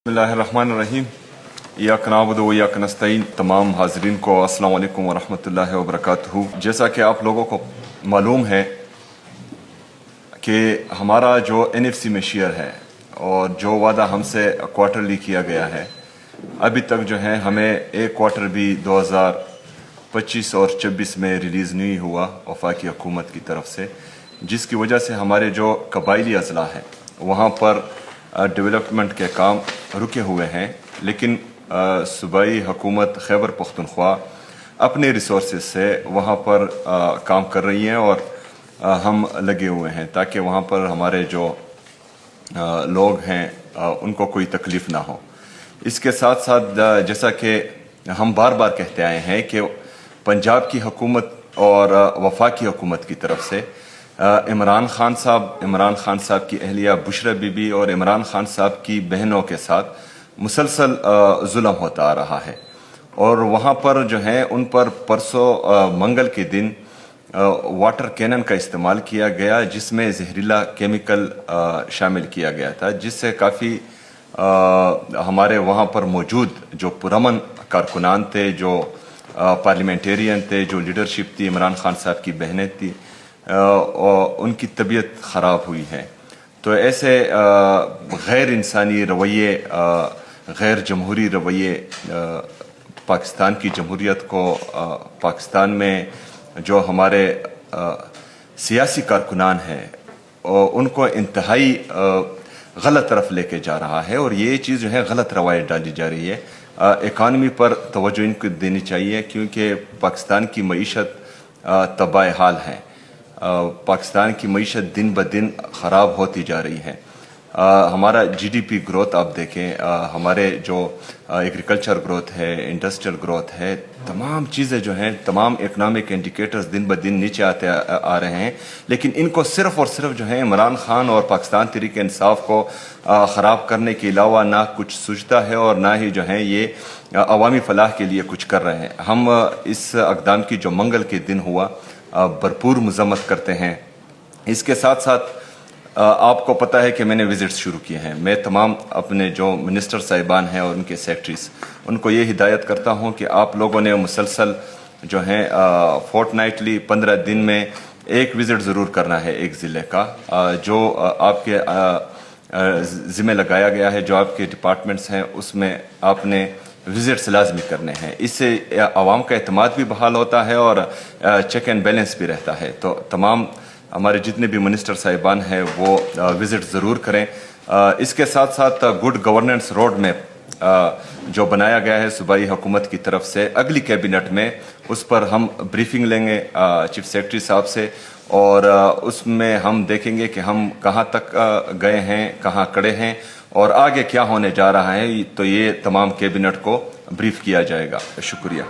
बिस्मिल्लाहिर्रहमानिर्रहीम। इय्याक नअबुदु व इय्याक नस्तईन। तमाम हाज़रीन को अस्सलाम वालेकुम व रहमतुल्लाहि व बरकातुहू। जैसा कि आप लोगों को मालूम है कि हमारा जो NFC में शेयर है और जो वादा हमसे क्वार्टरली किया गया है, अभी तक जो है हमें एक क्वार्टर भी 2025 और 26 में रिलीज़ नहीं हुआ वफाकी हुकूमत की तरफ से, जिसकी वजह से हमारे जो कबायली अज़ला है वहाँ पर डेवलपमेंट के काम रुके हुए हैं। लेकिन सूबाई हुकूमत खैबर पख्तूनख्वा अपने रिसोर्सेज से वहाँ पर काम कर रही हैं और हम लगे हुए हैं ताकि वहाँ पर हमारे जो लोग हैं उनको कोई तकलीफ़ ना हो। इसके साथ साथ जैसा कि हम बार बार कहते आए हैं कि पंजाब की हुकूमत और वफाकी हुकूमत की तरफ से इमरान खान साहब की अहलिया बुशरा बीबी और इमरान खान साहब की बहनों के साथ मुसलसल जुल्म होता आ रहा है। और वहाँ पर जो है उन पर परसों मंगल के दिन वाटर कैनन का इस्तेमाल किया गया, जिसमें जहरीला केमिकल शामिल किया गया था, जिससे काफ़ी हमारे वहाँ पर मौजूद जो पुरअमन कारकुनान थे, जो पार्लियामेंटेरियन थे, जो लीडरशिप थी, इमरान खान साहब की बहनें थी, उनकी तबीयत ख़राब हुई है। तो ऐसे गैर इंसानी रवैये, गैर जमहूरी रवैये पाकिस्तान की जमहूरियत को, पाकिस्तान में जो हमारे सियासी कारकुनान हैं उनको इंतहाई गलत तरफ लेके जा रहा है। और ये चीज़ जो है गलत रवायत डाली जा रही है। इकानमी पर तवज्जो इनको देनी चाहिए क्योंकि पाकिस्तान की मईशत तबाह हाल है। पाकिस्तान की मईशत दिन ब दिन ख़राब होती जा रही है। हमारा GDP ग्रोथ आप देखें, हमारे जो एग्रीकल्चर ग्रोथ है, इंडस्ट्रियल ग्रोथ है, तमाम चीज़ें जो हैं, तमाम इकनॉमिक इंडिकेटर्स दिन ब दिन नीचे आते आ रहे हैं। लेकिन इनको सिर्फ़ और सिर्फ जो है इमरान खान और पाकिस्तान तहरीक इंसाफ को ख़राब करने के अलावा ना कुछ सूझता है और ना ही जो है ये अवामी फलाह के लिए कुछ कर रहे हैं। हम इस अक़दाम की जो मंगल के दिन हुआ भरपूर मज़म्मत करते हैं। इसके साथ साथ आपको पता है कि मैंने विज़िट्स शुरू किए हैं। मैं तमाम अपने जो मिनिस्टर साहिबान हैं और उनके सेक्रेटरीज़, उनको ये हिदायत करता हूँ कि आप लोगों ने मुसलसल जो है फोर्टनाइटली 15 दिन में एक विज़िट ज़रूर करना है एक ज़िले का, जो आपके ज़िम्मे लगाया गया है, जो आपके डिपार्टमेंट्स हैं उसमें आपने विज़िट्स लाजमी करने हैं। इससे आवाम का एतमाद भी बहाल होता है और चेक एंड बैलेंस भी रहता है। तो तमाम हमारे जितने भी मिनिस्टर साहिबान हैं वो विज़िट ज़रूर करें। इसके साथ साथ गुड गवर्नेंस रोड मैप जो बनाया गया है सूबाई हुकूमत की तरफ से, अगली कैबिनेट में उस पर हम ब्रीफिंग लेंगे चीफ सेक्रेटरी साहब से, और उसमें हम देखेंगे कि हम कहाँ तक गए हैं, कहाँ खड़े हैं और आगे क्या होने जा रहा है। तो ये तमाम कैबिनेट को ब्रीफ किया जाएगा। शुक्रिया।